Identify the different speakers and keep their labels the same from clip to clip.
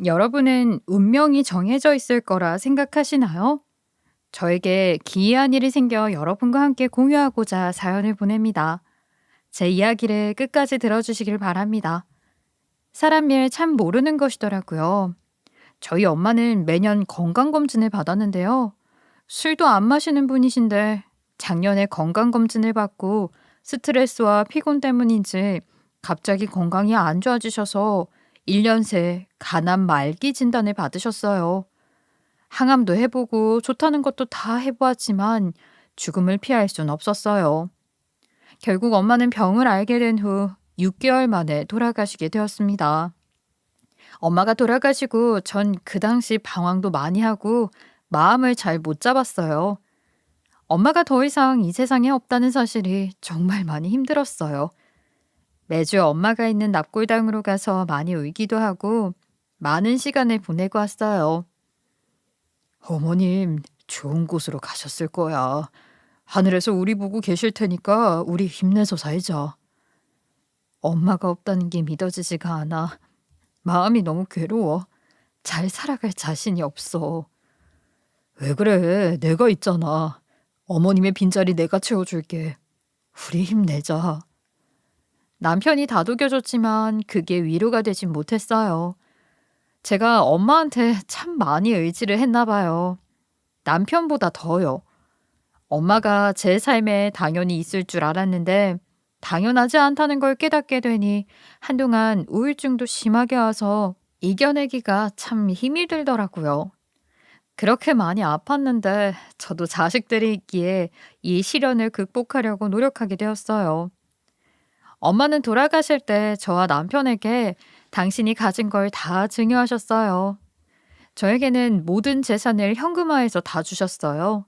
Speaker 1: 여러분은 운명이 정해져 있을 거라 생각하시나요? 저에게 기이한 일이 생겨 여러분과 함께 공유하고자 사연을 보냅니다. 제 이야기를 끝까지 들어주시길 바랍니다. 사람 일 참 모르는 것이더라고요. 저희 엄마는 매년 건강검진을 받았는데요. 술도 안 마시는 분이신데 작년에 건강검진을 받고 스트레스와 피곤 때문인지 갑자기 건강이 안 좋아지셔서 1년 새 간암 말기 진단을 받으셨어요. 항암도 해보고 좋다는 것도 다 해보았지만 죽음을 피할 순 없었어요. 결국 엄마는 병을 알게 된 후 6개월 만에 돌아가시게 되었습니다. 엄마가 돌아가시고 전 그 당시 방황도 많이 하고 마음을 잘 못 잡았어요. 엄마가 더 이상 이 세상에 없다는 사실이 정말 많이 힘들었어요. 매주 엄마가 있는 납골당으로 가서 많이 울기도 하고 많은 시간을 보내고 왔어요. 어머님, 좋은 곳으로 가셨을 거야. 하늘에서 우리 보고 계실 테니까 우리 힘내서 살자. 엄마가 없다는 게 믿어지지가 않아. 마음이 너무 괴로워. 잘 살아갈 자신이 없어. 왜 그래? 내가 있잖아. 어머님의 빈자리 내가 채워줄게. 우리 힘내자. 남편이 다독여줬지만 그게 위로가 되진 못했어요. 제가 엄마한테 참 많이 의지를 했나 봐요. 남편보다 더요. 엄마가 제 삶에 당연히 있을 줄 알았는데 당연하지 않다는 걸 깨닫게 되니 한동안 우울증도 심하게 와서 이겨내기가 참 힘이 들더라고요. 그렇게 많이 아팠는데 저도 자식들이 있기에 이 시련을 극복하려고 노력하게 되었어요. 엄마는 돌아가실 때 저와 남편에게 당신이 가진 걸 다 증여하셨어요. 저에게는 모든 재산을 현금화해서 다 주셨어요.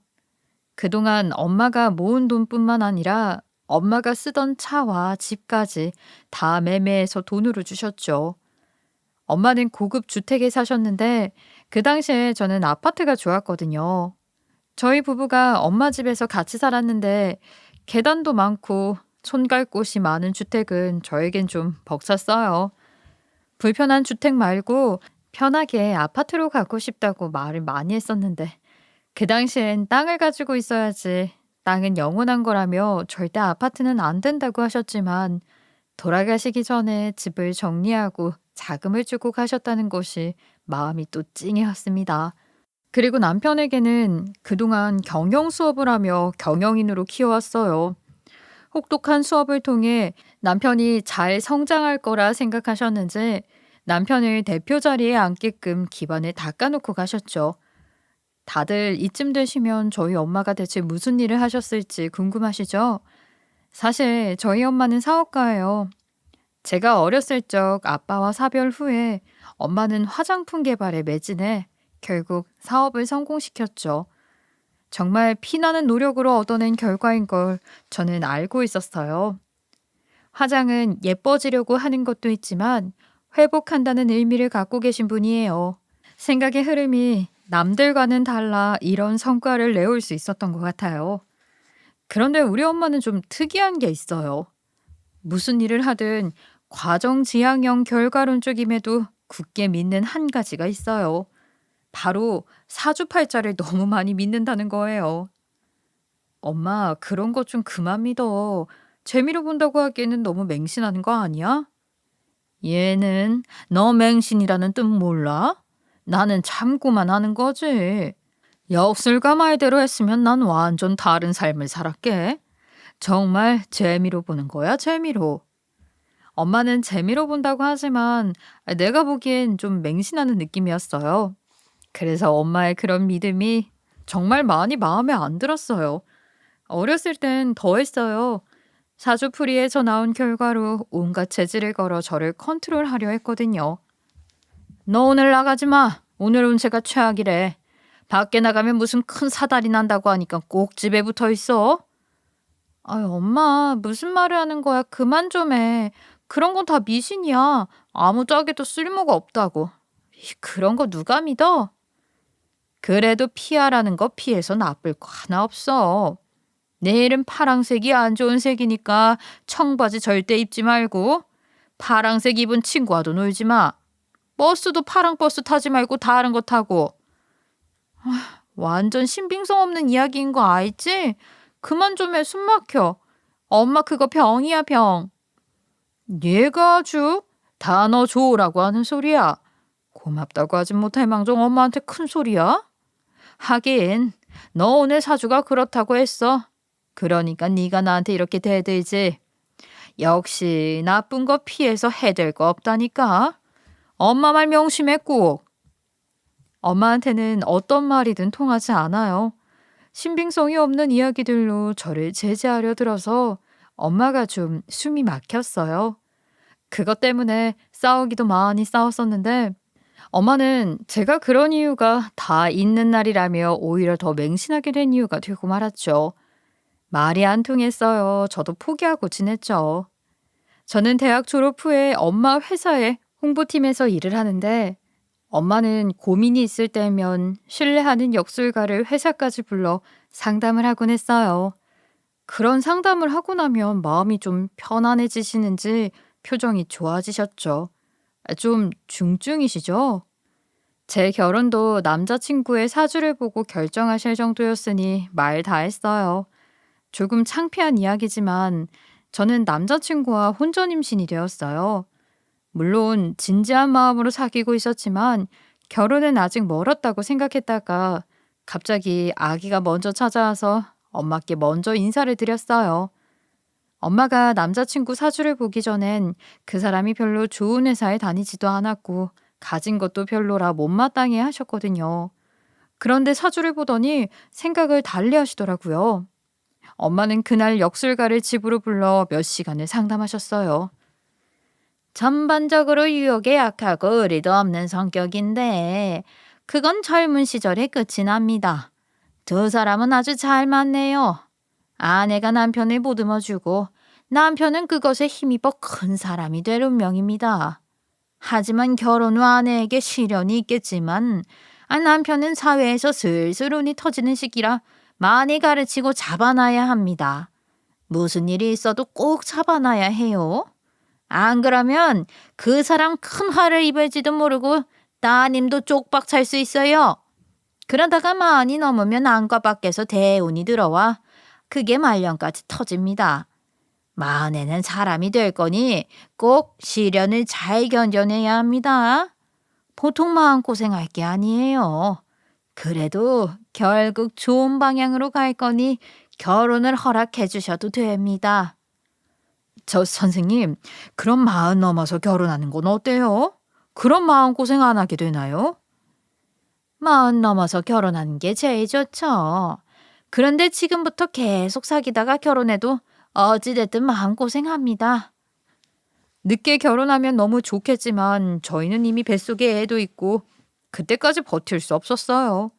Speaker 1: 그동안 엄마가 모은 돈뿐만 아니라 엄마가 쓰던 차와 집까지 다 매매해서 돈으로 주셨죠. 엄마는 고급 주택에 사셨는데 그 당시에 저는 아파트가 좋았거든요. 저희 부부가 엄마 집에서 같이 살았는데 계단도 많고 손갈 곳이 많은 주택은 저에겐 좀 벅찼어요. 불편한 주택 말고 편하게 아파트로 가고 싶다고 말을 많이 했었는데 그 당시엔 땅을 가지고 있어야지 땅은 영원한 거라며 절대 아파트는 안 된다고 하셨지만 돌아가시기 전에 집을 정리하고 자금을 주고 가셨다는 것이 마음이 또 찡했습니다. 그리고 남편에게는 그동안 경영 수업을 하며 경영인으로 키워왔어요. 혹독한 수업을 통해 남편이 잘 성장할 거라 생각하셨는지 남편을 대표 자리에 앉게끔 기반을 닦아놓고 가셨죠. 다들 이쯤 되시면 저희 엄마가 대체 무슨 일을 하셨을지 궁금하시죠? 사실 저희 엄마는 사업가예요. 제가 어렸을 적 아빠와 사별 후에 엄마는 화장품 개발에 매진해 결국 사업을 성공시켰죠. 정말 피나는 노력으로 얻어낸 결과인 걸 저는 알고 있었어요. 화장은 예뻐지려고 하는 것도 있지만 회복한다는 의미를 갖고 계신 분이에요. 생각의 흐름이 남들과는 달라 이런 성과를 내올 수 있었던 것 같아요. 그런데 우리 엄마는 좀 특이한 게 있어요. 무슨 일을 하든 과정지향형 결과론적임에도 굳게 믿는 한 가지가 있어요. 바로 사주팔자를 너무 많이 믿는다는 거예요. 엄마, 그런 거 좀 그만 믿어. 재미로 본다고 하기에는 너무 맹신하는 거 아니야? 얘는 너 맹신이라는 뜻 몰라? 나는 참고만 하는 거지. 역술가 말대로 했으면 난 완전 다른 삶을 살았게. 정말 재미로 보는 거야, 재미로. 엄마는 재미로 본다고 하지만 내가 보기엔 좀 맹신하는 느낌이었어요. 그래서 엄마의 그런 믿음이 정말 많이 마음에 안 들었어요. 어렸을 땐 더 했어요. 사주풀이에서 나온 결과로 온갖 재질을 걸어 저를 컨트롤하려 했거든요. 너 오늘 나가지 마. 오늘 운세가 최악이래. 밖에 나가면 무슨 큰 사달이 난다고 하니까 꼭 집에 붙어 있어. 아유, 엄마, 무슨 말을 하는 거야? 그만 좀 해. 그런 건 다 미신이야. 아무 짝에도 쓸모가 없다고. 그런 거 누가 믿어? 그래도 피하라는 거 피해서 나쁠 거 하나 없어. 내일은 파랑색이 안 좋은 색이니까 청바지 절대 입지 말고 파랑색 입은 친구와도 놀지 마. 버스도 파랑 버스 타지 말고 다른 거 타고. 완전 신빙성 없는 이야기인 거 알지? 그만 좀 해, 숨 막혀. 엄마 그거 병이야, 병. 얘가 아주 단어 좋으라고 하는 소리야. 고맙다고 하진 못할 망정 엄마한테 큰 소리야? 하긴 너 오늘 사주가 그렇다고 했어. 그러니까 네가 나한테 이렇게 대들지. 역시 나쁜 거 피해서 해될 거 없다니까. 엄마 말 명심해 꼭. 엄마한테는 어떤 말이든 통하지 않아요. 신빙성이 없는 이야기들로 저를 제지하려 들어서 엄마가 좀 숨이 막혔어요. 그것 때문에 싸우기도 많이 싸웠었는데 엄마는 제가 그런 이유가 다 있는 날이라며 오히려 더 맹신하게 된 이유가 되고 말았죠. 말이 안 통했어요. 저도 포기하고 지냈죠. 저는 대학 졸업 후에 엄마 회사에 홍보팀에서 일을 하는데 엄마는 고민이 있을 때면 신뢰하는 역술가를 회사까지 불러 상담을 하곤 했어요. 그런 상담을 하고 나면 마음이 좀 편안해지시는지 표정이 좋아지셨죠. 좀 중증이시죠? 제 결혼도 남자친구의 사주를 보고 결정하실 정도였으니 말 다 했어요. 조금 창피한 이야기지만 저는 남자친구와 혼전 임신이 되었어요. 물론 진지한 마음으로 사귀고 있었지만 결혼은 아직 멀었다고 생각했다가 갑자기 아기가 먼저 찾아와서 엄마께 먼저 인사를 드렸어요. 엄마가 남자친구 사주를 보기 전엔 그 사람이 별로 좋은 회사에 다니지도 않았고 가진 것도 별로라 못마땅해 하셨거든요. 그런데 사주를 보더니 생각을 달리 하시더라고요. 엄마는 그날 역술가를 집으로 불러 몇 시간을 상담하셨어요. 전반적으로 유혹에 약하고 의리도 없는 성격인데 그건 젊은 시절에 끝이 납니다. 두 사람은 아주 잘 맞네요. 아내가 남편을 보듬어주고 남편은 그것에 힘입어 큰 사람이 될 운명입니다. 하지만 결혼 후 아내에게 시련이 있겠지만 남편은 사회에서 슬슬 운이 터지는 시기라 많이 가르치고 잡아놔야 합니다. 무슨 일이 있어도 꼭 잡아놔야 해요. 안 그러면 그 사람 큰 화를 입을지도 모르고 따님도 쪽박 찰 수 있어요. 그러다가 많이 넘으면 안과 밖에서 대운이 들어와 그게 말년까지 터집니다. 마흔에는 사람이 될 거니 꼭 시련을 잘 견뎌내야 합니다. 보통 마음고생할 게 아니에요. 그래도 결국 좋은 방향으로 갈 거니 결혼을 허락해 주셔도 됩니다. 저 선생님, 그럼 40 넘어서 결혼하는 건 어때요? 그런 마음고생 안 하게 되나요? 40 넘어서 결혼하는 게 제일 좋죠. 그런데 지금부터 계속 사귀다가 결혼해도 어찌됐든 마음고생합니다. 늦게 결혼하면 너무 좋겠지만 저희는 이미 뱃속에 애도 있고 그때까지 버틸 수 없었어요.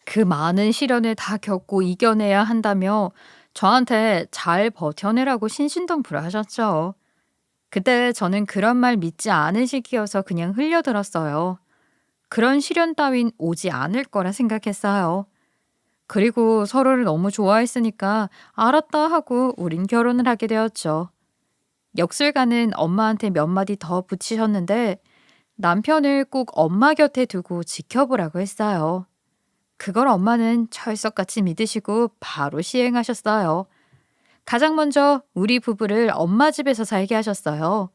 Speaker 1: 그 많은 시련을 다 겪고 이겨내야 한다며 저한테 잘 버텨내라고 신신당부를 하셨죠. 그때 저는 그런 말 믿지 않은 시기여서 그냥 흘려들었어요. 그런 시련 따윈 오지 않을 거라 생각했어요. 그리고 서로를 너무 좋아했으니까 알았다 하고 우린 결혼을 하게 되었죠. 역술가는 엄마한테 몇 마디 더 붙이셨는데 남편을 꼭 엄마 곁에 두고 지켜보라고 했어요. 그걸 엄마는 철석같이 믿으시고 바로 시행하셨어요. 가장 먼저 우리 부부를 엄마 집에서 살게 하셨어요.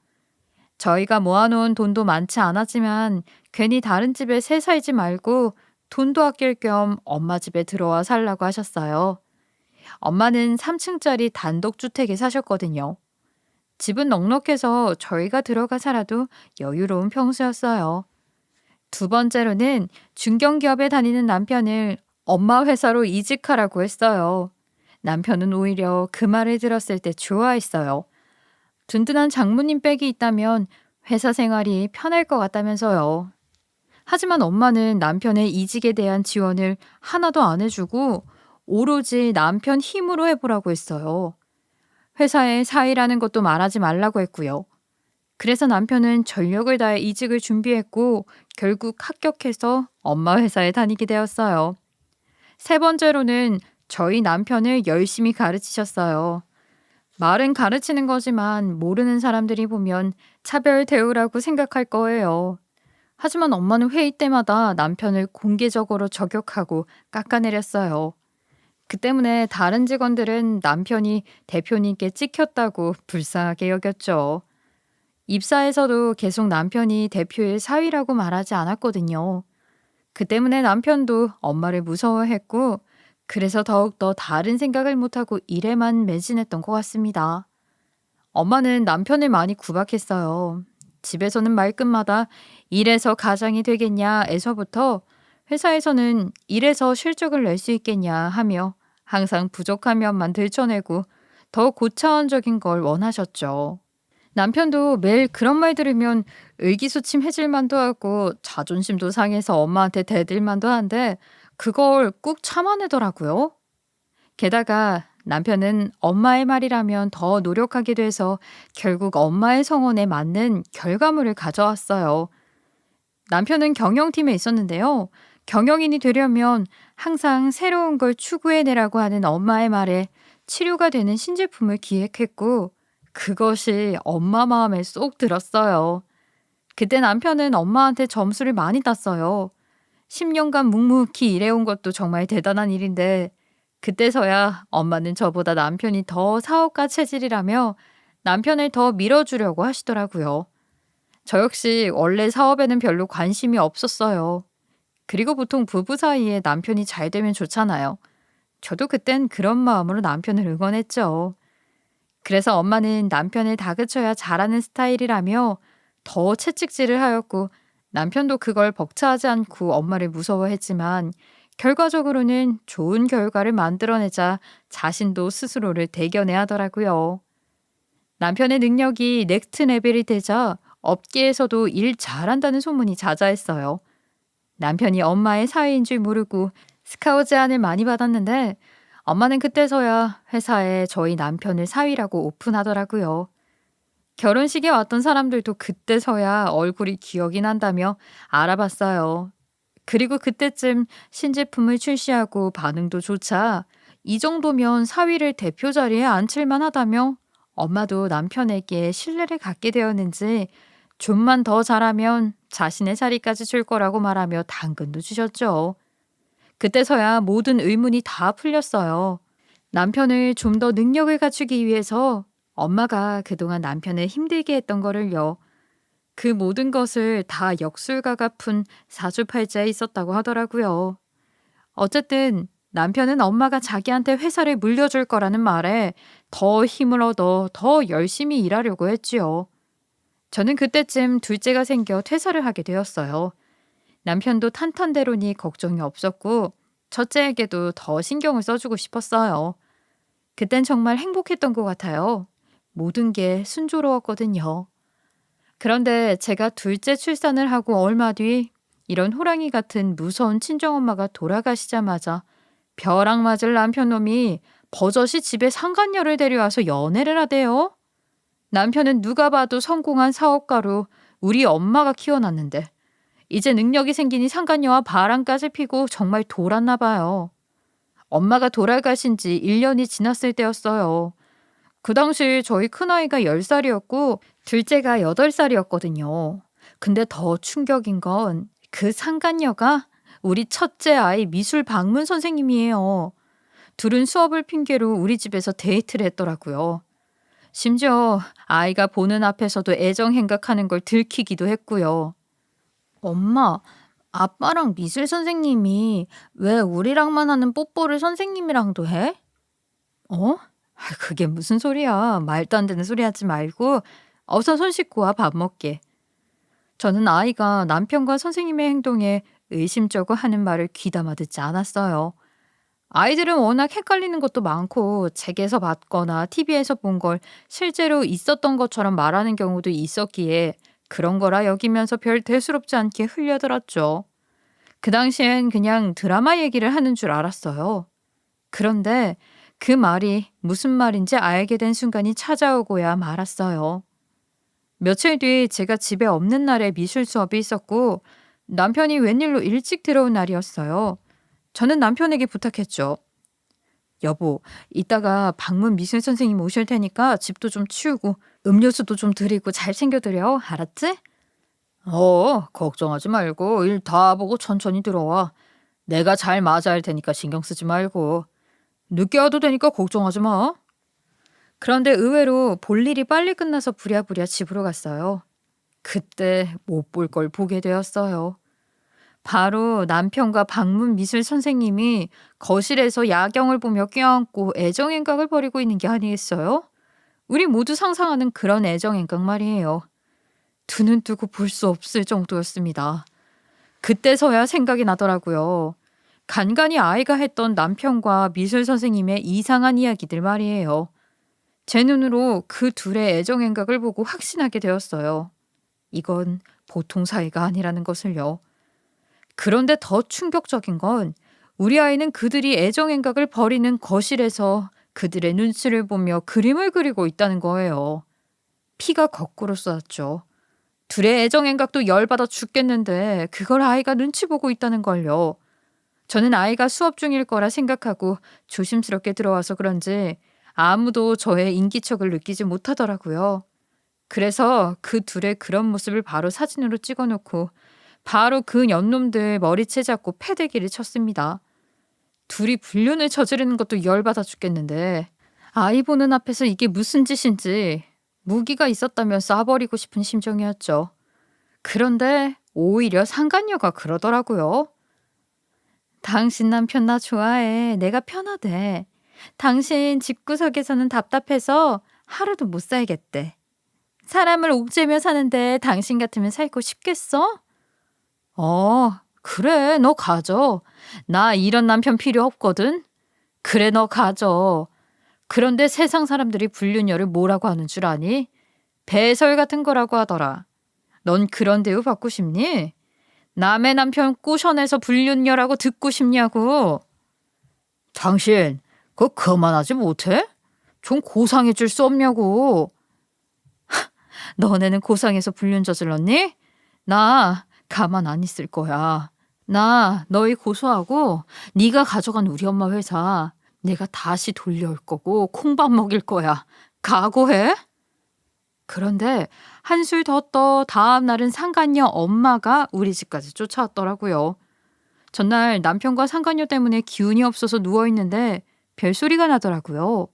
Speaker 1: 저희가 모아놓은 돈도 많지 않았지만 괜히 다른 집에 새 살지 말고 돈도 아낄 겸 엄마 집에 들어와 살라고 하셨어요. 엄마는 3층짜리 단독주택에 사셨거든요. 집은 넉넉해서 저희가 들어가 살아도 여유로운 평수였어요. 두 번째로는 중견기업에 다니는 남편을 엄마 회사로 이직하라고 했어요. 남편은 오히려 그 말을 들었을 때 좋아했어요. 든든한 장모님 백이 있다면 회사 생활이 편할 것 같다면서요. 하지만 엄마는 남편의 이직에 대한 지원을 하나도 안 해주고 오로지 남편 힘으로 해보라고 했어요. 회사에 사의라는 것도 말하지 말라고 했고요. 그래서 남편은 전력을 다해 이직을 준비했고 결국 합격해서 엄마 회사에 다니게 되었어요. 세 번째로는 저희 남편을 열심히 가르치셨어요. 말은 가르치는 거지만 모르는 사람들이 보면 차별 대우라고 생각할 거예요. 하지만 엄마는 회의 때마다 남편을 공개적으로 저격하고 깎아내렸어요. 그 때문에 다른 직원들은 남편이 대표님께 찍혔다고 불쌍하게 여겼죠. 입사에서도 계속 남편이 대표의 사위라고 말하지 않았거든요. 그 때문에 남편도 엄마를 무서워했고, 그래서 더욱더 다른 생각을 못하고 일에만 매진했던 것 같습니다. 엄마는 남편을 많이 구박했어요. 집에서는 말끝마다 일해서 가장이 되겠냐에서부터 회사에서는 일해서 실적을 낼 수 있겠냐 하며 항상 부족한 면만 들춰내고 더 고차원적인 걸 원하셨죠. 남편도 매일 그런 말 들으면 의기소침해질 만도 하고 자존심도 상해서 엄마한테 대들 만도 한데 그걸 꾹 참아내더라고요. 게다가 남편은 엄마의 말이라면 더 노력하게 돼서 결국 엄마의 성원에 맞는 결과물을 가져왔어요. 남편은 경영팀에 있었는데요. 경영인이 되려면 항상 새로운 걸 추구해내라고 하는 엄마의 말에 치료가 되는 신제품을 기획했고, 그것이 엄마 마음에 쏙 들었어요. 그때 남편은 엄마한테 점수를 많이 땄어요. 10년간 묵묵히 일해온 것도 정말 대단한 일인데, 그때서야 엄마는 저보다 남편이 더 사업가 체질이라며 남편을 더 밀어주려고 하시더라고요. 저 역시 원래 사업에는 별로 관심이 없었어요. 그리고 보통 부부 사이에 남편이 잘 되면 좋잖아요. 저도 그땐 그런 마음으로 남편을 응원했죠. 그래서 엄마는 남편을 다그쳐야 잘하는 스타일이라며 더 채찍질을 하였고, 남편도 그걸 벅차하지 않고 엄마를 무서워했지만 결과적으로는 좋은 결과를 만들어내자 자신도 스스로를 대견해 하더라고요. 남편의 능력이 넥스트 레벨이 되자 업계에서도 일 잘한다는 소문이 자자했어요. 남편이 엄마의 사위인 줄 모르고 스카우트 제안을 많이 받았는데 엄마는 그때서야 회사에 저희 남편을 사위라고 오픈하더라고요. 결혼식에 왔던 사람들도 그때서야 얼굴이 기억이 난다며 알아봤어요. 그리고 그때쯤 신제품을 출시하고 반응도 좋자 이 정도면 사위를 대표 자리에 앉힐만 하다며 엄마도 남편에게 신뢰를 갖게 되었는지 좀만 더 잘하면 자신의 자리까지 줄 거라고 말하며 당근도 주셨죠. 그때서야 모든 의문이 다 풀렸어요. 남편을 좀 더 능력을 갖추기 위해서 엄마가 그동안 남편을 힘들게 했던 거를요. 그 모든 것을 다 역술가가 푼 사주팔자에 있었다고 하더라고요. 어쨌든 남편은 엄마가 자기한테 회사를 물려줄 거라는 말에 더 힘을 얻어 더 열심히 일하려고 했지요. 저는 그때쯤 둘째가 생겨 퇴사를 하게 되었어요. 남편도 탄탄대로니 걱정이 없었고 첫째에게도 더 신경을 써주고 싶었어요. 그땐 정말 행복했던 것 같아요. 모든 게 순조로웠거든요. 그런데 제가 둘째 출산을 하고 얼마 뒤 이런 호랑이 같은 무서운 친정엄마가 돌아가시자마자 벼락 맞을 남편놈이 버젓이 집에 상간녀를 데려와서 연애를 하대요. 남편은 누가 봐도 성공한 사업가로 우리 엄마가 키워놨는데 이제 능력이 생기니 상간녀와 바람까지 피고 정말 돌았나 봐요. 엄마가 돌아가신 지 1년이 지났을 때였어요. 그 당시 저희 큰아이가 10살이었고 둘째가 8살이었거든요. 근데 더 충격인 건 그 상간녀가 우리 첫째 아이 미술 방문 선생님이에요. 둘은 수업을 핑계로 우리 집에서 데이트를 했더라고요. 심지어 아이가 보는 앞에서도 애정 행각하는 걸 들키기도 했고요. 엄마, 아빠랑 미술 선생님이 왜 우리랑만 하는 뽀뽀를 선생님이랑도 해? 어? 그게 무슨 소리야. 말도 안 되는 소리 하지 말고 어서 손 씻고 와 밥 먹게. 저는 아이가 남편과 선생님의 행동에 의심쩍어 하는 말을 귀담아 듣지 않았어요. 아이들은 워낙 헷갈리는 것도 많고 책에서 봤거나 TV에서 본 걸 실제로 있었던 것처럼 말하는 경우도 있었기에 그런 거라 여기면서 별 대수롭지 않게 흘려들었죠. 그 당시엔 그냥 드라마 얘기를 하는 줄 알았어요. 그런데 그 말이 무슨 말인지 알게 된 순간이 찾아오고야 말았어요. 며칠 뒤 제가 집에 없는 날에 미술 수업이 있었고 남편이 웬일로 일찍 들어온 날이었어요. 저는 남편에게 부탁했죠. 여보, 이따가 방문 미술 선생님 오실 테니까 집도 좀 치우고 음료수도 좀 드리고 잘 챙겨드려. 알았지? 걱정하지 말고 일 다 보고 천천히 들어와. 내가 잘 맞아야 할 테니까 신경 쓰지 말고. 늦게 와도 되니까 걱정하지 마. 그런데 의외로 볼 일이 빨리 끝나서 부랴부랴 집으로 갔어요. 그때 못 볼 걸 보게 되었어요. 바로 남편과 방문 미술 선생님이 거실에서 야경을 보며 껴안고 애정행각을 벌이고 있는 게 아니겠어요? 우리 모두 상상하는 그런 애정행각 말이에요. 두 눈 뜨고 볼 수 없을 정도였습니다. 그때서야 생각이 나더라고요. 간간히 아이가 했던 남편과 미술 선생님의 이상한 이야기들 말이에요. 제 눈으로 그 둘의 애정행각을 보고 확신하게 되었어요. 이건 보통 사이가 아니라는 것을요. 그런데 더 충격적인 건 우리 아이는 그들이 애정행각을 벌이는 거실에서 그들의 눈치를 보며 그림을 그리고 있다는 거예요. 피가 거꾸로 쏟았죠. 둘의 애정행각도 열받아 죽겠는데 그걸 아이가 눈치 보고 있다는 걸요. 저는 아이가 수업 중일 거라 생각하고 조심스럽게 들어와서 그런지 아무도 저의 인기척을 느끼지 못하더라고요. 그래서 그 둘의 그런 모습을 바로 사진으로 찍어놓고 바로 그 연놈들 머리채 잡고 패대기를 쳤습니다. 둘이 불륜을 저지르는 것도 열받아 죽겠는데 아이 보는 앞에서 이게 무슨 짓인지 무기가 있었다면 쏴버리고 싶은 심정이었죠. 그런데 오히려 상간녀가 그러더라고요. 당신 남편 나 좋아해. 내가 편하대. 당신 집구석에서는 답답해서 하루도 못 살겠대. 사람을 옥죄며 사는데 당신 같으면 살고 싶겠어? 그래, 너 가져. 나 이런 남편 필요 없거든. 그래, 너 가져. 그런데 세상 사람들이 불륜녀를 뭐라고 하는 줄 아니? 배설 같은 거라고 하더라. 넌 그런 대우 받고 싶니? 남의 남편 꼬셔내서 불륜녀라고 듣고 싶냐고. 당신, 그거 그만하지 못해? 좀 고상해 줄 수 없냐고. 너네는 고상해서 불륜 저질렀니? 나 가만 안 있을 거야. 나 너희 고소하고 네가 가져간 우리 엄마 회사 내가 다시 돌려올 거고 콩밥 먹일 거야. 각오해? 그런데 한술 더 떠 다음 날은 상간녀 엄마가 우리 집까지 쫓아왔더라고요. 전날 남편과 상간녀 때문에 기운이 없어서 누워있는데 별소리가 나더라고요.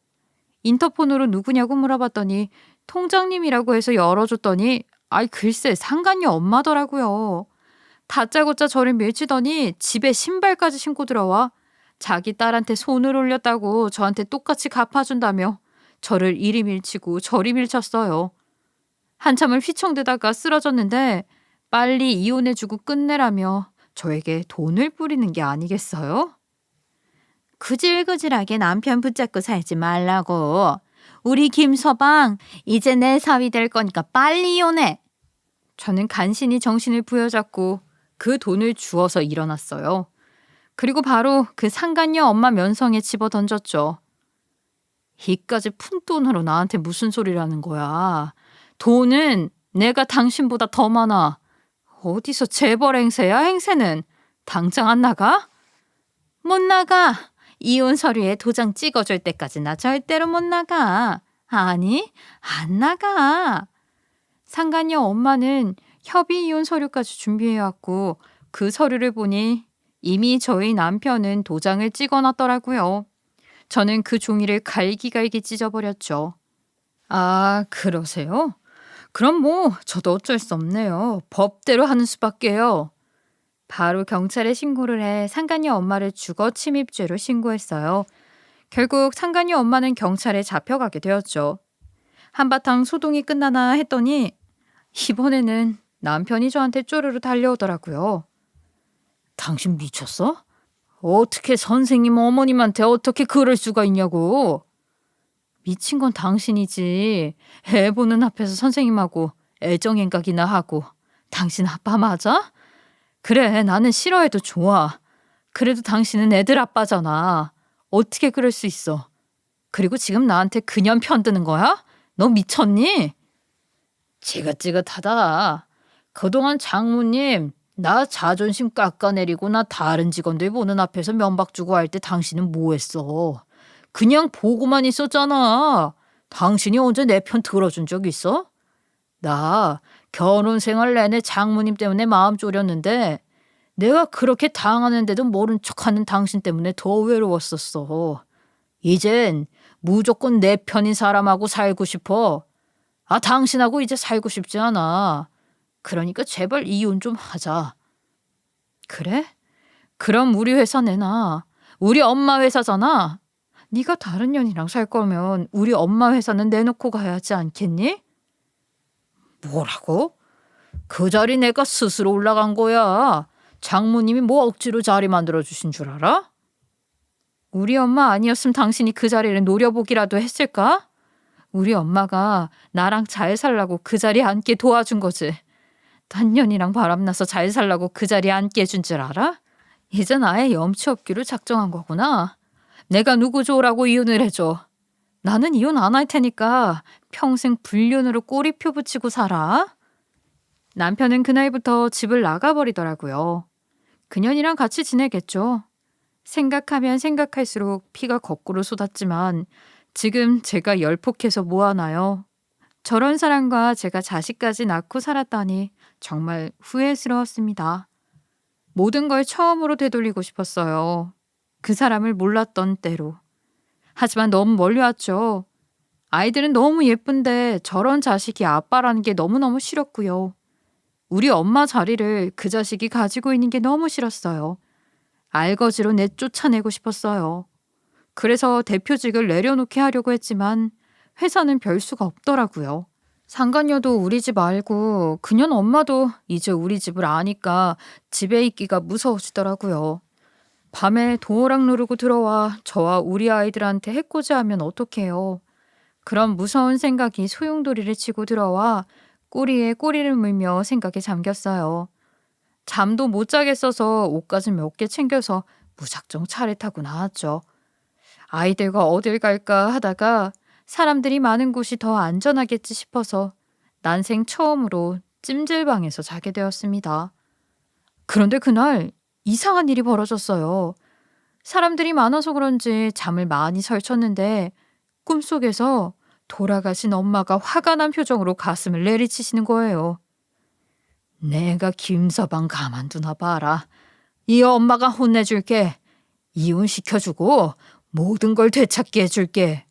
Speaker 1: 인터폰으로 누구냐고 물어봤더니 통장님이라고 해서 열어줬더니 아이 글쎄 상간녀 엄마더라고요. 다짜고짜 저를 밀치더니 집에 신발까지 신고 들어와 자기 딸한테 손을 올렸다고 저한테 똑같이 갚아준다며 저를 이리 밀치고 저리 밀쳤어요. 한참을 휘청대다가 쓰러졌는데 빨리 이혼해주고 끝내라며 저에게 돈을 뿌리는 게 아니겠어요? 구질구질하게 남편 붙잡고 살지 말라고. 우리 김서방 이제 내 사위 될 거니까 빨리 이혼해. 저는 간신히 정신을 부여잡고 그 돈을 주어서 일어났어요. 그리고 바로 그 상간녀 엄마 면성에 집어던졌죠. 이까지 푼돈으로 나한테 무슨 소리라는 거야. 돈은 내가 당신보다 더 많아. 어디서 재벌 행세야 행세는. 당장 안 나가? 못 나가. 이혼 서류에 도장 찍어줄 때까지 나 절대로 못 나가. 아니, 안 나가. 상간녀 엄마는 협의 이혼 서류까지 준비해왔고 그 서류를 보니 이미 저희 남편은 도장을 찍어놨더라고요. 저는 그 종이를 갈기갈기 찢어버렸죠. 아, 그러세요? 그럼 뭐 저도 어쩔 수 없네요. 법대로 하는 수밖에요. 바로 경찰에 신고를 해 상간녀 엄마를 주거 침입죄로 신고했어요. 결국 상간녀 엄마는 경찰에 잡혀가게 되었죠. 한바탕 소동이 끝나나 했더니 이번에는 남편이 저한테 쪼르르 달려오더라고요. 당신 미쳤어? 어떻게 선생님 어머님한테 어떻게 그럴 수가 있냐고. 미친 건 당신이지. 애 보는 앞에서 선생님하고 애정행각이나 하고. 당신 아빠 맞아? 그래, 나는 싫어해도 좋아. 그래도 당신은 애들 아빠잖아. 어떻게 그럴 수 있어? 그리고 지금 나한테 그년 편드는 거야? 너 미쳤니? 지긋지긋하다. 그동안 장모님 나 자존심 깎아내리고 나 다른 직원들 보는 앞에서 면박 주고 할 때 당신은 뭐 했어? 그냥 보고만 있었잖아. 당신이 언제 내 편 들어준 적 있어? 나 결혼 생활 내내 장모님 때문에 마음 졸였는데 내가 그렇게 당하는데도 모른 척하는 당신 때문에 더 외로웠었어. 이젠 무조건 내 편인 사람하고 살고 싶어. 당신하고 이제 살고 싶지 않아. 그러니까 제발 이혼 좀 하자. 그래? 그럼 우리 회사 내놔. 우리 엄마 회사잖아. 네가 다른 년이랑 살 거면 우리 엄마 회사는 내놓고 가야지 않겠니? 뭐라고? 그 자리 내가 스스로 올라간 거야. 장모님이 뭐 억지로 자리 만들어 주신 줄 알아? 우리 엄마 아니었으면 당신이 그 자리를 노려보기라도 했을까? 우리 엄마가 나랑 잘 살라고 그 자리에 앉게 도와준 거지. 단년이랑 바람나서 잘 살라고 그 자리에 앉게 해준 줄 알아? 이젠 아예 염치 없기로 작정한 거구나. 내가 누구 좋으라고 이혼을 해줘. 나는 이혼 안 할 테니까 평생 불륜으로 꼬리표 붙이고 살아. 남편은 그날부터 집을 나가버리더라고요. 그년이랑 같이 지내겠죠. 생각하면 생각할수록 피가 거꾸로 쏟았지만 지금 제가 열폭해서 뭐하나요? 저런 사람과 제가 자식까지 낳고 살았다니 정말 후회스러웠습니다. 모든 걸 처음으로 되돌리고 싶었어요. 그 사람을 몰랐던 때로. 하지만 너무 멀리 왔죠. 아이들은 너무 예쁜데 저런 자식이 아빠라는 게 너무너무 싫었고요. 우리 엄마 자리를 그 자식이 가지고 있는 게 너무 싫었어요. 알거지로 내쫓아내고 싶었어요. 그래서 대표직을 내려놓게 하려고 했지만 회사는 별 수가 없더라고요. 상간녀도 우리 집 알고 그년 엄마도 이제 우리 집을 아니까 집에 있기가 무서우시더라고요. 밤에 도어락 누르고 들어와 저와 우리 아이들한테 해코지하면 어떡해요. 그런 무서운 생각이 소용돌이를 치고 들어와 꼬리에 꼬리를 물며 생각에 잠겼어요. 잠도 못 자겠어서 옷까지 몇 개 챙겨서 무작정 차를 타고 나왔죠. 아이들과 어딜 갈까 하다가 사람들이 많은 곳이 더 안전하겠지 싶어서 난생 처음으로 찜질방에서 자게 되었습니다. 그런데 그날 이상한 일이 벌어졌어요. 사람들이 많아서 그런지 잠을 많이 설쳤는데 꿈속에서 돌아가신 엄마가 화가 난 표정으로 가슴을 내리치시는 거예요. 내가 김서방 가만두나 봐라. 이 엄마가 혼내줄게. 이혼시켜주고 모든 걸 되찾게 해줄게.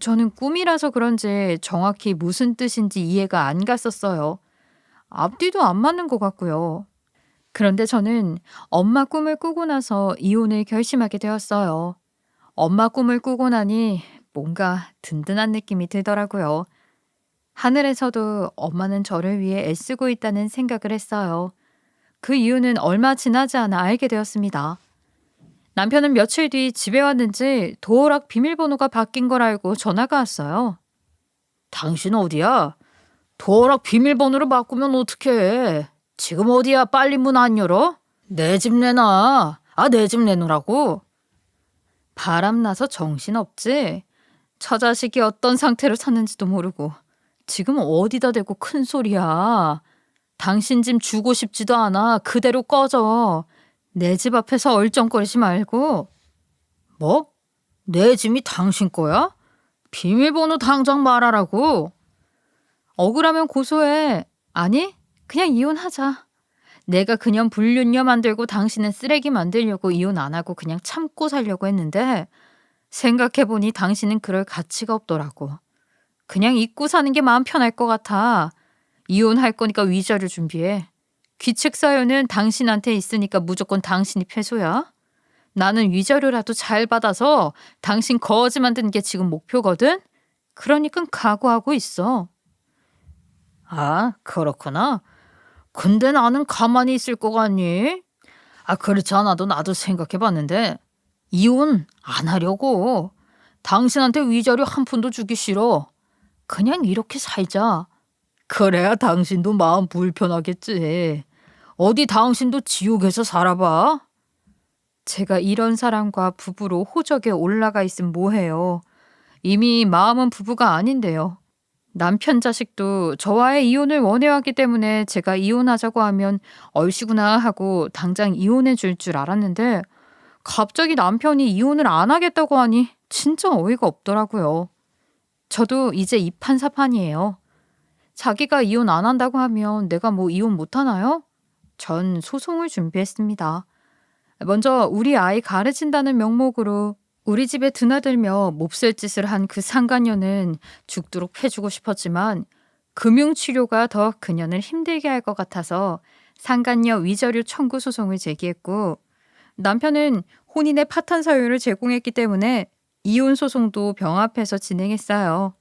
Speaker 1: 저는 꿈이라서 그런지 정확히 무슨 뜻인지 이해가 안 갔었어요. 앞뒤도 안 맞는 것 같고요. 그런데 저는 엄마 꿈을 꾸고 나서 이혼을 결심하게 되었어요. 엄마 꿈을 꾸고 나니 뭔가 든든한 느낌이 들더라고요. 하늘에서도 엄마는 저를 위해 애쓰고 있다는 생각을 했어요. 그 이유는 얼마 지나지 않아 알게 되었습니다. 남편은 며칠 뒤 집에 왔는지 도어락 비밀번호가 바뀐 걸 알고 전화가 왔어요. 당신 어디야? 도어락 비밀번호로 바꾸면 어떡해? 지금 어디야? 빨리 문 안 열어? 내 집 내놔. 내 집 내놓으라고? 바람나서 정신없지? 처자식이 어떤 상태로 샀는지도 모르고 지금 어디다 대고 큰 소리야. 당신 집 주고 싶지도 않아. 그대로 꺼져. 내 집 앞에서 얼쩡거리지 말고. 뭐? 내 집이 당신 거야? 비밀번호 당장 말하라고. 억울하면 고소해. 아니, 그냥 이혼하자. 내가 그냥 불륜녀 만들고 당신은 쓰레기 만들려고 이혼 안 하고 그냥 참고 살려고 했는데 생각해보니 당신은 그럴 가치가 없더라고. 그냥 잊고 사는 게 마음 편할 것 같아. 이혼할 거니까 위자료 준비해. 귀책 사유는 당신한테 있으니까 무조건 당신이 패소야. 나는 위자료라도 잘 받아서 당신 거지 만드는 게 지금 목표거든. 그러니까 각오하고 있어. 그렇구나. 근데 나는 가만히 있을 것 같니? 그렇지 않아도 나도 생각해봤는데 이혼 안 하려고. 당신한테 위자료 한 푼도 주기 싫어. 그냥 이렇게 살자. 그래야 당신도 마음 불편하겠지. 어디 당신도 지옥에서 살아봐. 제가 이런 사람과 부부로 호적에 올라가 있으면 뭐해요. 이미 마음은 부부가 아닌데요. 남편 자식도 저와의 이혼을 원해왔기 때문에 제가 이혼하자고 하면 얼씨구나 하고 당장 이혼해 줄 줄 알았는데 갑자기 남편이 이혼을 안 하겠다고 하니 진짜 어이가 없더라고요. 저도 이제 이판사판이에요. 자기가 이혼 안 한다고 하면 내가 뭐 이혼 못 하나요? 전 소송을 준비했습니다. 먼저 우리 아이 가르친다는 명목으로 우리 집에 드나들며 몹쓸 짓을 한 그 상간녀는 죽도록 해주고 싶었지만 금융치료가 더 그녀를 힘들게 할 것 같아서 상간녀 위자료 청구 소송을 제기했고, 남편은 혼인의 파탄 사유를 제공했기 때문에 이혼 소송도 병합해서 진행했어요.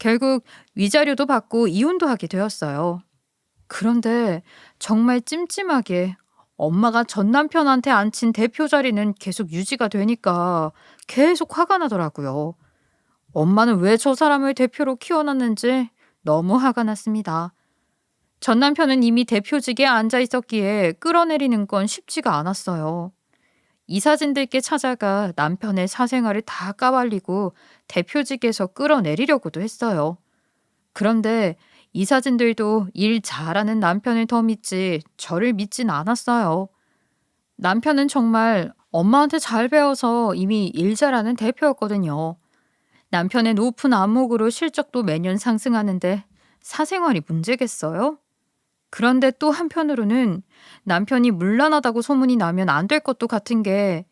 Speaker 1: 결국 위자료도 받고 이혼도 하게 되었어요. 그런데 정말 찜찜하게 엄마가 전 남편한테 앉힌 대표 자리는 계속 유지가 되니까 계속 화가 나더라고요. 엄마는 왜 저 사람을 대표로 키워놨는지 너무 화가 났습니다. 전 남편은 이미 대표직에 앉아 있었기에 끌어내리는 건 쉽지가 않았어요. 이사진들께 찾아가 남편의 사생활을 다 까발리고 대표직에서 끌어내리려고도 했어요. 그런데 이사진들도 일 잘하는 남편을 더 믿지 저를 믿진 않았어요. 남편은 정말 엄마한테 잘 배워서 이미 일 잘하는 대표였거든요. 남편의 높은 안목으로 실적도 매년 상승하는데 사생활이 문제겠어요? 그런데 또 한편으로는 남편이 문란하다고 소문이 나면 안 될 것도 같은 게,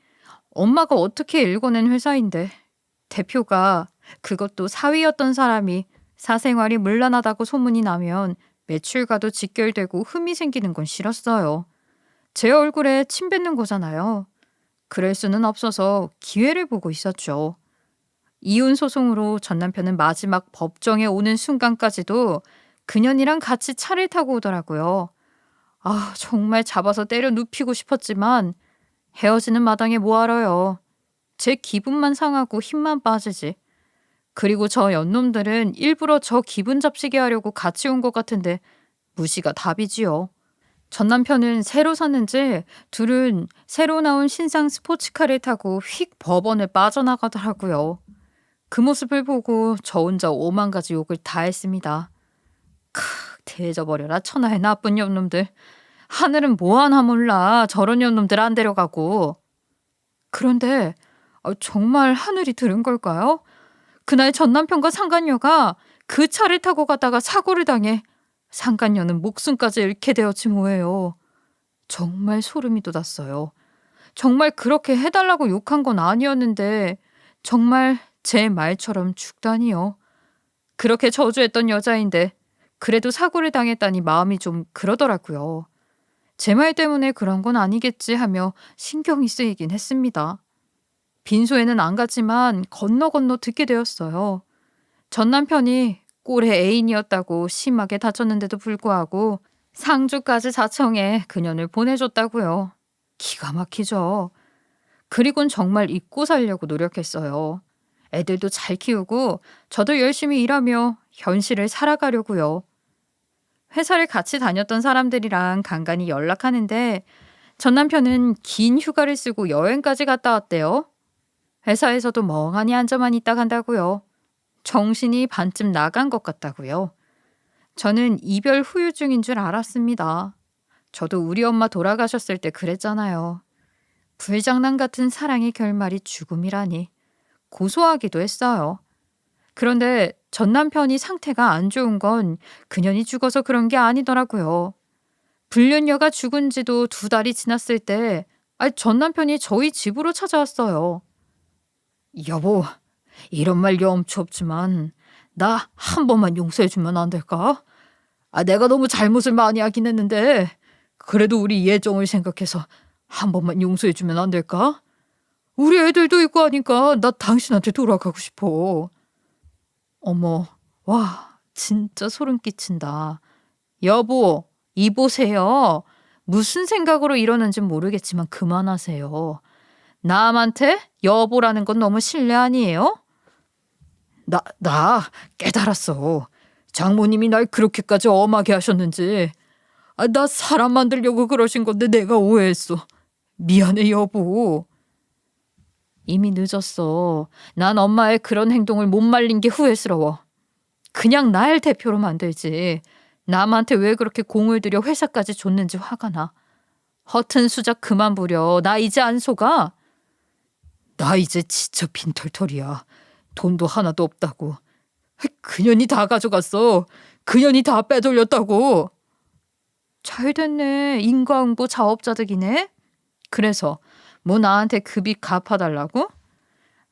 Speaker 1: 엄마가 어떻게 읽어낸 회사인데 대표가, 그것도 사위였던 사람이 사생활이 문란하다고 소문이 나면 매출과도 직결되고 흠이 생기는 건 싫었어요. 제 얼굴에 침 뱉는 거잖아요. 그럴 수는 없어서 기회를 보고 있었죠. 이혼 소송으로 전 남편은 마지막 법정에 오는 순간까지도 그년이랑 같이 차를 타고 오더라고요. 아, 정말 잡아서 때려 눕히고 싶었지만 헤어지는 마당에 뭐하러요. 제 기분만 상하고 힘만 빠지지. 그리고 저 연놈들은 일부러 저 기분 잡치게 하려고 같이 온 것 같은데 무시가 답이지요. 전 남편은 새로 샀는지 둘은 새로 나온 신상 스포츠카를 타고 휙 법원에 빠져나가더라고요. 그 모습을 보고 저 혼자 오만 가지 욕을 다 했습니다. 크, 대져버려라 천하의 나쁜 년놈들. 하늘은 뭐 하나 몰라. 저런 년놈들 안 데려가고. 그런데 정말 하늘이 들은 걸까요? 그날 전 남편과 상간녀가 그 차를 타고 가다가 사고를 당해 상간녀는 목숨까지 잃게 되었지 뭐예요. 정말 소름이 돋았어요. 정말 그렇게 해달라고 욕한 건 아니었는데 정말 제 말처럼 죽다니요. 그렇게 저주했던 여자인데 그래도 사고를 당했다니 마음이 좀 그러더라고요. 제 말 때문에 그런 건 아니겠지 하며 신경이 쓰이긴 했습니다. 빈소에는 안 갔지만 건너 듣게 되었어요. 전 남편이 꼴의 애인이었다고 심하게 다쳤는데도 불구하고 상주까지 자청해 그년을 보내줬다고요. 기가 막히죠. 그리곤 정말 잊고 살려고 노력했어요. 애들도 잘 키우고 저도 열심히 일하며 현실을 살아가려고요. 회사를 같이 다녔던 사람들이랑 간간히 연락하는데 전 남편은 긴 휴가를 쓰고 여행까지 갔다 왔대요. 회사에서도 멍하니 앉아만 있다 간다고요. 정신이 반쯤 나간 것 같다고요. 저는 이별 후유증인 줄 알았습니다. 저도 우리 엄마 돌아가셨을 때 그랬잖아요. 불장난 같은 사랑의 결말이 죽음이라니. 고소하기도 했어요. 그런데 전 남편이 상태가 안 좋은 건 그년이 죽어서 그런 게 아니더라고요. 불륜녀가 죽은 지도 2달이 지났을 때 전 남편이 저희 집으로 찾아왔어요. 여보, 이런 말 염치 없지만 나 한 번만 용서해주면 안 될까? 내가 너무 잘못을 많이 하긴 했는데 그래도 우리 예정을 생각해서 한 번만 용서해주면 안 될까? 우리 애들도 있고 하니까 나 당신한테 돌아가고 싶어. 어머, 와, 진짜 소름 끼친다. 여보, 이보세요. 무슨 생각으로 이러는지 모르겠지만 그만하세요. 남한테 여보라는 건 너무 실례 아니에요? 나 깨달았어. 장모님이 날 그렇게까지 엄하게 하셨는지. 나 사람 만들려고 그러신 건데 내가 오해했어. 미안해 여보. 이미 늦었어. 난 엄마의 그런 행동을 못 말린 게 후회스러워. 그냥 날 대표로 만들지. 남한테 왜 그렇게 공을 들여 회사까지 줬는지 화가 나. 허튼 수작 그만 부려. 나 이제 안 속아. 나 이제 진짜 빈털털이야. 돈도 하나도 없다고. 그년이 다 가져갔어. 그년이 다 빼돌렸다고. 잘 됐네. 인과응보 자업자득이네. 그래서 뭐 나한테 그 빚 갚아달라고?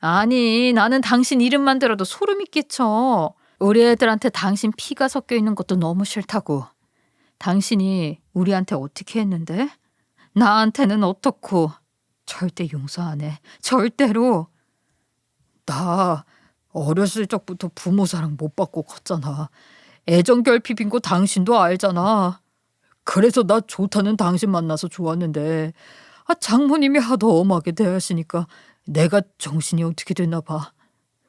Speaker 1: 아니, 나는 당신 이름만 들어도 소름이 끼쳐. 우리 애들한테 당신 피가 섞여 있는 것도 너무 싫다고. 당신이 우리한테 어떻게 했는데? 나한테는 어떻고. 절대 용서 안 해. 절대로. 나 어렸을 적부터 부모 사랑 못 받고 컸잖아. 애정 결핍인 거 당신도 알잖아. 그래서 나 좋다는 당신 만나서 좋았는데 장모님이 하도 엄하게 대하시니까 내가 정신이 어떻게 됐나 봐.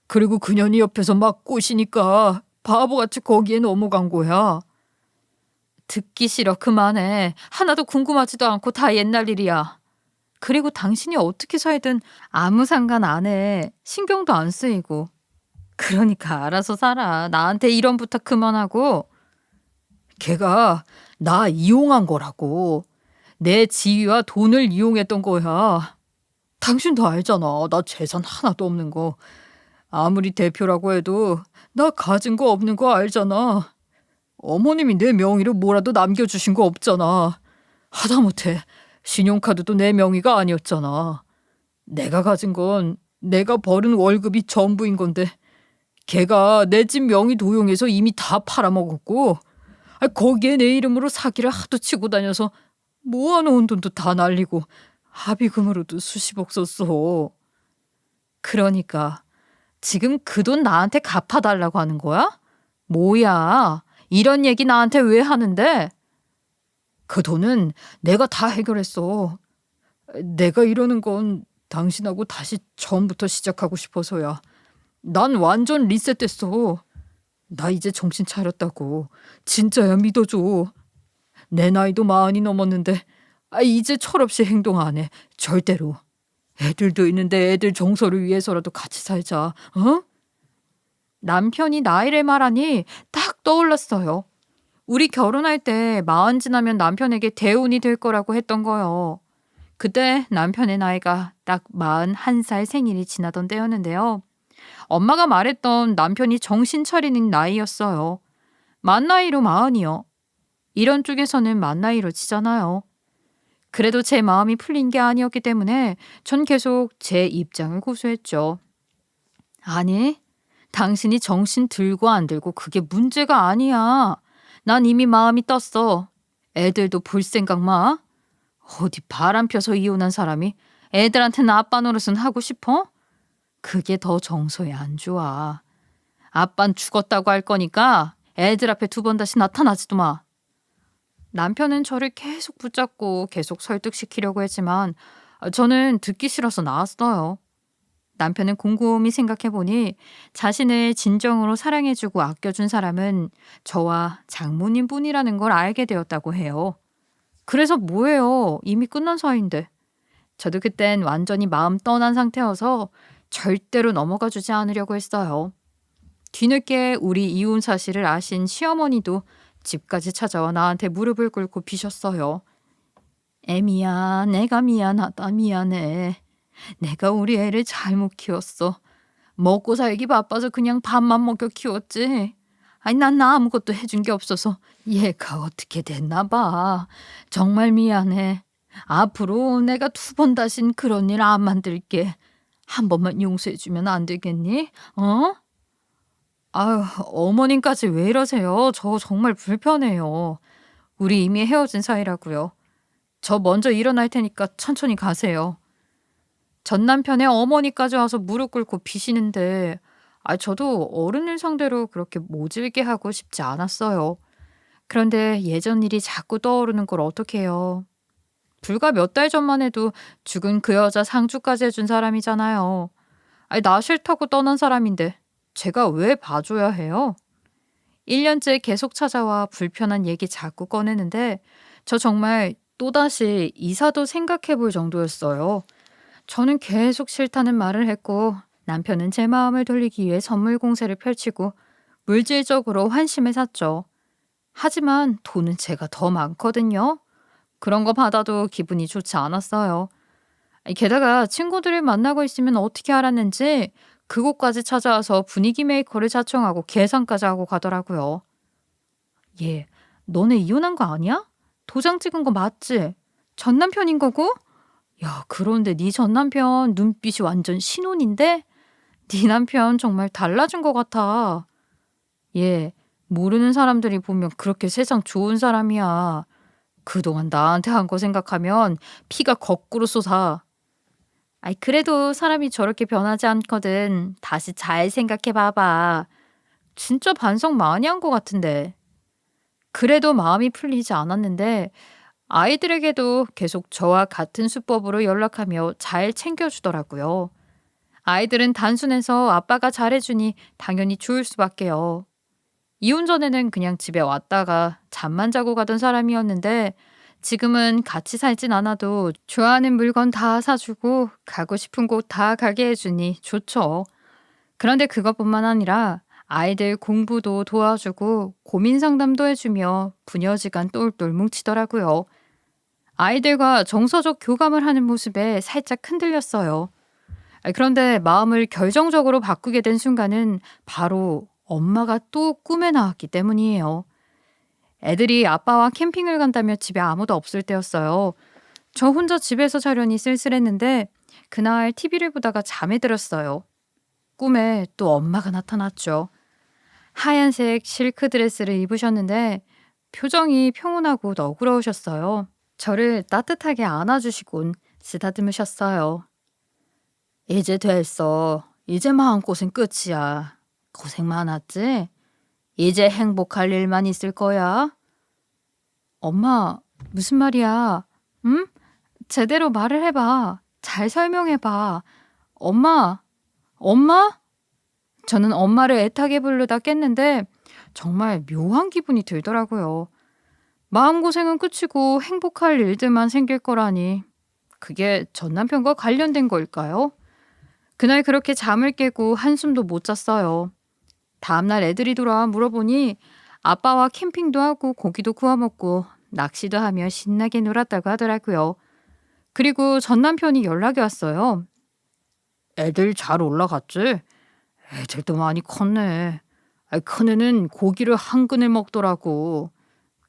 Speaker 1: 그리고 그년이 옆에서 막 꼬시니까 바보같이 거기에 넘어간 거야. 듣기 싫어. 그만해. 하나도 궁금하지도 않고 다 옛날 일이야. 그리고 당신이 어떻게 살든 아무 상관 안 해. 신경도 안 쓰이고. 그러니까 알아서 살아. 나한테 이런 부탁 그만하고. 걔가 나 이용한 거라고. 내 지위와 돈을 이용했던 거야. 당신도 알잖아. 나 재산 하나도 없는 거. 아무리 대표라고 해도 나 가진 거 없는 거 알잖아. 어머님이 내 명의로 뭐라도 남겨주신 거 없잖아. 하다못해 신용카드도 내 명의가 아니었잖아. 내가 가진 건 내가 벌은 월급이 전부인 건데 걔가 내 집 명의 도용해서 이미 다 팔아먹었고 거기에 내 이름으로 사기를 하도 치고 다녀서 모아놓은 돈도 다 날리고 합의금으로도 수십억 썼어. 그러니까 지금 그 돈 나한테 갚아달라고 하는 거야? 뭐야? 이런 얘기 나한테 왜 하는데? 그 돈은 내가 다 해결했어. 내가 이러는 건 당신하고 다시 처음부터 시작하고 싶어서야. 난 완전 리셋됐어. 나 이제 정신 차렸다고. 진짜야, 믿어줘. 내 나이도 40이 넘었는데 이제 철없이 행동 안 해. 절대로. 애들도 있는데 애들 정서를 위해서라도 같이 살자. 어? 남편이 나이를 말하니 딱 떠올랐어요. 우리 결혼할 때 40 지나면 남편에게 대운이 될 거라고 했던 거요. 그때 남편의 나이가 딱 41살 생일이 지나던 때였는데요. 엄마가 말했던 남편이 정신 차리는 나이였어요. 만 나이로 40이요. 이런 쪽에서는 만 나이로 치잖아요. 그래도 제 마음이 풀린 게 아니었기 때문에 전 계속 제 입장을 고수했죠. 아니, 당신이 정신 들고 안 들고 그게 문제가 아니야. 난 이미 마음이 떴어. 애들도 볼 생각 마. 어디 바람 펴서 이혼한 사람이 애들한테는 아빠 노릇은 하고 싶어? 그게 더 정서에 안 좋아. 아빤 죽었다고 할 거니까 애들 앞에 2번 다시 나타나지도 마. 남편은 저를 계속 붙잡고 계속 설득시키려고 했지만 저는 듣기 싫어서 나왔어요. 남편은 곰곰이 생각해보니 자신을 진정으로 사랑해주고 아껴준 사람은 저와 장모님 뿐이라는 걸 알게 되었다고 해요. 그래서 뭐예요? 이미 끝난 사이인데. 저도 그땐 완전히 마음 떠난 상태여서 절대로 넘어가 주지 않으려고 했어요. 뒤늦게 우리 이혼 사실을 아신 시어머니도 집까지 찾아와 나한테 무릎을 꿇고 비셨어요. 애미야, 내가 미안하다, 미안해. 내가 우리 애를 잘못 키웠어. 먹고 살기 바빠서 그냥 밥만 먹여 키웠지. 난 아무것도 해준 게 없어서 얘가 어떻게 됐나 봐. 정말 미안해. 앞으로 내가 2번 다신 그런 일 안 만들게. 한 번만 용서해주면 안 되겠니? 어? 아유, 어머님까지 왜 이러세요? 저 정말 불편해요. 우리 이미 헤어진 사이라고요. 저 먼저 일어날 테니까 천천히 가세요. 전 남편의 어머니까지 와서 무릎 꿇고 비시는데 저도 어른을 상대로 그렇게 모질게 하고 싶지 않았어요. 그런데 예전 일이 자꾸 떠오르는 걸 어떻게 해요. 불과 몇 달 전만 해도 죽은 그 여자 상주까지 해준 사람이잖아요. 나 싫다고 떠난 사람인데 제가 왜 봐줘야 해요? 1년째 계속 찾아와 불편한 얘기 자꾸 꺼내는데 저 정말 또다시 이사도 생각해 볼 정도였어요. 저는 계속 싫다는 말을 했고 남편은 제 마음을 돌리기 위해 선물 공세를 펼치고 물질적으로 환심을 샀죠. 하지만 돈은 제가 더 많거든요. 그런 거 받아도 기분이 좋지 않았어요. 게다가 친구들을 만나고 있으면 어떻게 알았는지 그곳까지 찾아와서 분위기 메이커를 자청하고 계산까지 하고 가더라고요. 얘, 너네 이혼한 거 아니야? 도장 찍은 거 맞지? 전 남편인 거고? 야, 그런데 네 전 남편 눈빛이 완전 신혼인데? 네 남편 정말 달라진 것 같아. 얘, 모르는 사람들이 보면 그렇게 세상 좋은 사람이야. 그동안 나한테 한 거 생각하면 피가 거꾸로 솟아. 아이, 그래도 사람이 저렇게 변하지 않거든. 다시 잘 생각해 봐봐. 진짜 반성 많이 한 것 같은데. 그래도 마음이 풀리지 않았는데 아이들에게도 계속 저와 같은 수법으로 연락하며 잘 챙겨주더라고요. 아이들은 단순해서 아빠가 잘해주니 당연히 좋을 수밖에요. 이혼 전에는 그냥 집에 왔다가 잠만 자고 가던 사람이었는데 지금은 같이 살진 않아도 좋아하는 물건 다 사주고 가고 싶은 곳 다 가게 해주니 좋죠. 그런데 그것뿐만 아니라 아이들 공부도 도와주고 고민 상담도 해주며 부녀지간 똘똘 뭉치더라고요. 아이들과 정서적 교감을 하는 모습에 살짝 흔들렸어요. 그런데 마음을 결정적으로 바꾸게 된 순간은 바로 엄마가 또 꿈에 나왔기 때문이에요. 애들이 아빠와 캠핑을 간다며 집에 아무도 없을 때였어요. 저 혼자 집에서 자려니 쓸쓸했는데 그날 TV를 보다가 잠에 들었어요. 꿈에 또 엄마가 나타났죠. 하얀색 실크 드레스를 입으셨는데 표정이 평온하고 너그러우셨어요. 저를 따뜻하게 안아주시곤 쓰다듬으셨어요. 이제 됐어. 이제 마음고생 끝이야. 고생 많았지? 이제 행복할 일만 있을 거야. 엄마, 무슨 말이야? 응? 제대로 말을 해봐. 잘 설명해봐. 엄마, 엄마? 저는 엄마를 애타게 부르다 깼는데 정말 묘한 기분이 들더라고요. 마음고생은 끝이고 행복할 일들만 생길 거라니. 그게 전 남편과 관련된 걸까요? 그날 그렇게 잠을 깨고 한숨도 못 잤어요. 다음날 애들이 돌아와 물어보니 아빠와 캠핑도 하고 고기도 구워 먹고 낚시도 하며 신나게 놀았다고 하더라고요. 그리고 전 남편이 연락이 왔어요. 애들 잘 올라갔지? 애들도 많이 컸네. 큰애는 고기를 한 근을 먹더라고.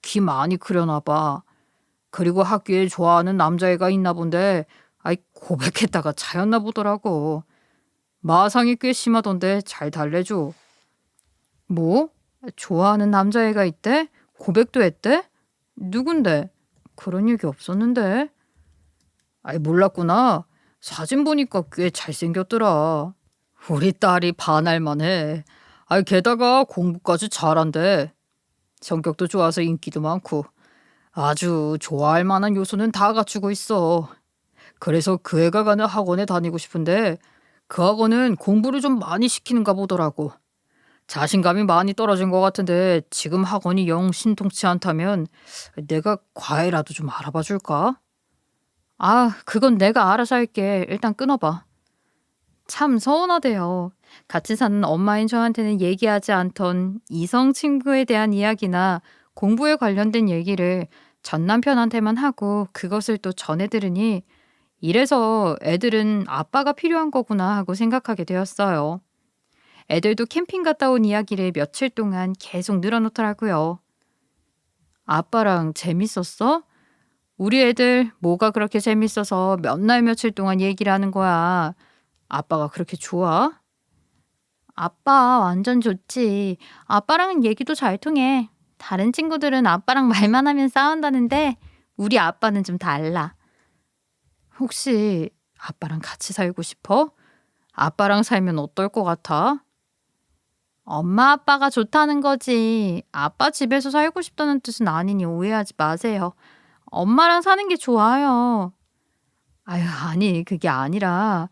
Speaker 1: 키 많이 크려나 봐. 그리고 학교에 좋아하는 남자애가 있나 본데 고백했다가 차였나 보더라고. 마상이 꽤 심하던데 잘 달래줘. 뭐? 좋아하는 남자애가 있대? 고백도 했대? 누군데? 그런 얘기 없었는데. 몰랐구나. 사진 보니까 꽤 잘생겼더라. 우리 딸이 반할만해. 게다가 공부까지 잘한대. 성격도 좋아서 인기도 많고 아주 좋아할 만한 요소는 다 갖추고 있어. 그래서 그 애가 가는 학원에 다니고 싶은데 그 학원은 공부를 좀 많이 시키는가 보더라고. 자신감이 많이 떨어진 것 같은데 지금 학원이 영 신통치 않다면 내가 과외라도 좀 알아봐 줄까? 그건 내가 알아서 할게. 일단 끊어봐. 참 서운하대요. 같이 사는 엄마인 저한테는 얘기하지 않던 이성 친구에 대한 이야기나 공부에 관련된 얘기를 전 남편한테만 하고 그것을 또 전해 들으니 이래서 애들은 아빠가 필요한 거구나 하고 생각하게 되었어요. 애들도 캠핑 갔다 온 이야기를 며칠 동안 계속 늘어놓더라고요. 아빠랑 재밌었어? 우리 애들 뭐가 그렇게 재밌어서 몇 날 며칠 동안 얘기를 하는 거야. 아빠가 그렇게 좋아? 아빠 완전 좋지. 아빠랑은 얘기도 잘 통해. 다른 친구들은 아빠랑 말만 하면 싸운다는데 우리 아빠는 좀 달라. 혹시 아빠랑 같이 살고 싶어? 아빠랑 살면 어떨 것 같아? 엄마 아빠가 좋다는 거지. 아빠 집에서 살고 싶다는 뜻은 아니니 오해하지 마세요. 엄마랑 사는 게 좋아요. 아니 그게 아니라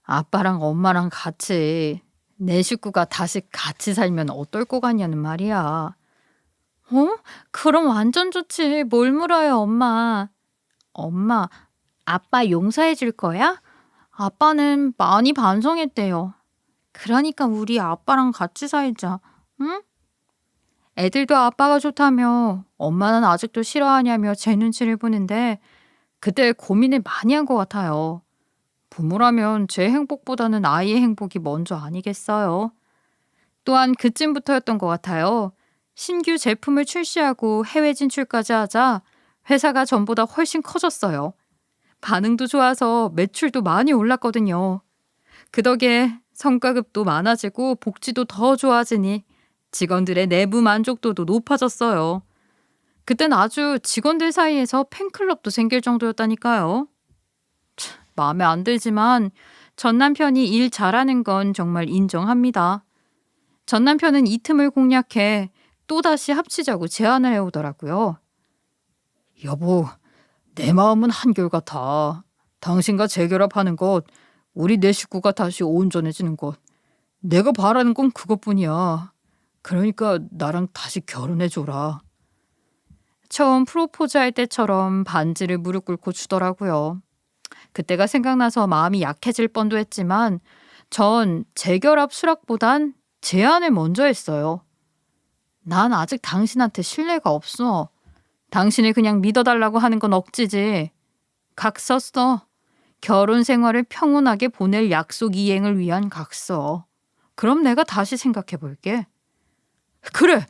Speaker 1: 아빠랑 엄마랑 같이 내 식구가 다시 같이 살면 어떨 것 같냐는 말이야. 그럼 완전 좋지. 뭘 물어요, 엄마. 엄마, 아빠 용서해 줄 거야? 아빠는 많이 반성했대요. 그러니까 우리 아빠랑 같이 살자. 응? 애들도 아빠가 좋다며 엄마는 아직도 싫어하냐며 제 눈치를 보는데 그때 고민을 많이 한 것 같아요. 부모라면 제 행복보다는 아이의 행복이 먼저 아니겠어요? 또한 그쯤부터였던 것 같아요. 신규 제품을 출시하고 해외 진출까지 하자 회사가 전보다 훨씬 커졌어요. 반응도 좋아서 매출도 많이 올랐거든요. 그 덕에 성과급도 많아지고 복지도 더 좋아지니 직원들의 내부 만족도도 높아졌어요. 그땐 아주 직원들 사이에서 팬클럽도 생길 정도였다니까요. 마음에 안 들지만 전 남편이 일 잘하는 건 정말 인정합니다. 전 남편은 이 틈을 공략해 또다시 합치자고 제안을 해오더라고요. 여보, 내 마음은 한결같아. 당신과 재결합하는 것, 우리 네 식구가 다시 온전해지는 것. 내가 바라는 건 그것뿐이야. 그러니까 나랑 다시 결혼해줘라. 처음 프로포즈 할 때처럼 반지를 무릎 꿇고 주더라고요. 그때가 생각나서 마음이 약해질 뻔도 했지만 전 재결합 수락보단 제안을 먼저 했어요. 난 아직 당신한테 신뢰가 없어. 당신을 그냥 믿어달라고 하는 건 억지지. 각서 써. 결혼 생활을 평온하게 보낼 약속 이행을 위한 각서. 그럼 내가 다시 생각해 볼게. 그래,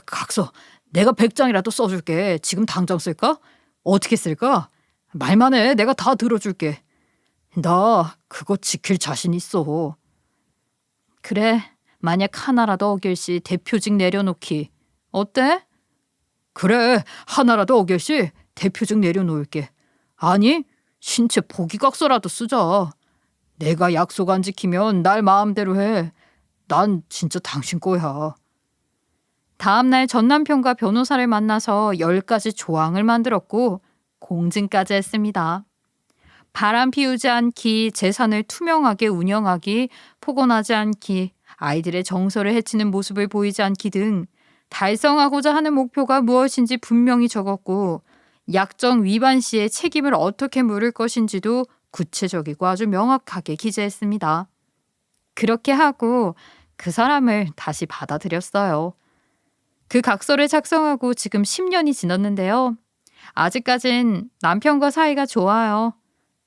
Speaker 1: 각서. 내가 100장이라도 써줄게. 지금 당장 쓸까? 어떻게 쓸까? 말만 해. 내가 다 들어줄게. 나 그거 지킬 자신 있어. 그래, 만약 하나라도 어길 시 대표직 내려놓기. 어때? 그래, 하나라도 어길 시 대표직 내려놓을게. 아니, 신체 포기각서라도 쓰자. 내가 약속 안 지키면 날 마음대로 해. 난 진짜 당신 거야. 다음날 전 남편과 변호사를 만나서 10가지 조항을 만들었고 공증까지 했습니다. 바람 피우지 않기, 재산을 투명하게 운영하기, 포건하지 않기, 아이들의 정서를 해치는 모습을 보이지 않기 등 달성하고자 하는 목표가 무엇인지 분명히 적었고 약정 위반 시에 책임을 어떻게 물을 것인지도 구체적이고 아주 명확하게 기재했습니다. 그렇게 하고 그 사람을 다시 받아들였어요. 그 각서를 작성하고 지금 10년이 지났는데요. 아직까진 남편과 사이가 좋아요.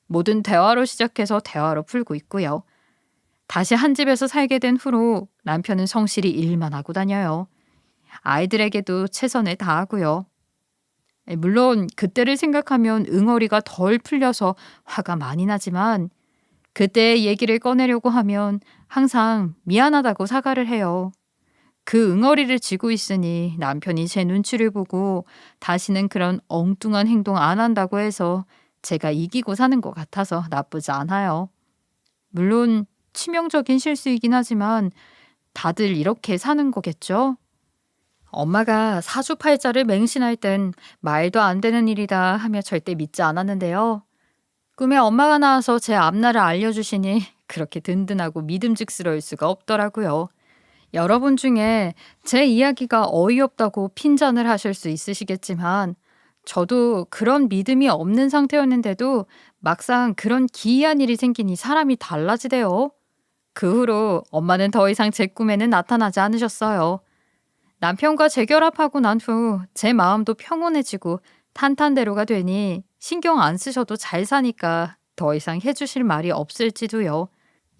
Speaker 1: 모든 대화로 시작해서 대화로 풀고 있고요. 다시 한 집에서 살게 된 후로 남편은 성실히 일만 하고 다녀요. 아이들에게도 최선을 다하고요. 물론 그때를 생각하면 응어리가 덜 풀려서 화가 많이 나지만 그때의 얘기를 꺼내려고 하면 항상 미안하다고 사과를 해요. 그 응어리를 쥐고 있으니 남편이 제 눈치를 보고 다시는 그런 엉뚱한 행동 안 한다고 해서 제가 이기고 사는 것 같아서 나쁘지 않아요. 물론 치명적인 실수이긴 하지만 다들 이렇게 사는 거겠죠? 엄마가 사주팔자를 맹신할 땐 말도 안 되는 일이다 하며 절대 믿지 않았는데요. 꿈에 엄마가 나와서 제 앞날을 알려주시니 그렇게 든든하고 믿음직스러울 수가 없더라고요. 여러분 중에 제 이야기가 어이없다고 핀잔을 하실 수 있으시겠지만 저도 그런 믿음이 없는 상태였는데도 막상 그런 기이한 일이 생기니 사람이 달라지대요. 그 후로 엄마는 더 이상 제 꿈에는 나타나지 않으셨어요. 남편과 재결합하고 난 후 제 마음도 평온해지고 탄탄대로가 되니 신경 안 쓰셔도 잘 사니까 더 이상 해주실 말이 없을지도요.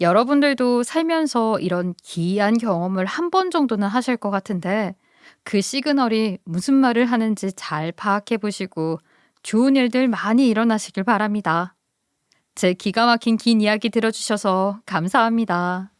Speaker 1: 여러분들도 살면서 이런 기이한 경험을 한 번 정도는 하실 것 같은데 그 시그널이 무슨 말을 하는지 잘 파악해 보시고 좋은 일들 많이 일어나시길 바랍니다. 제 기가 막힌 긴 이야기 들어주셔서 감사합니다.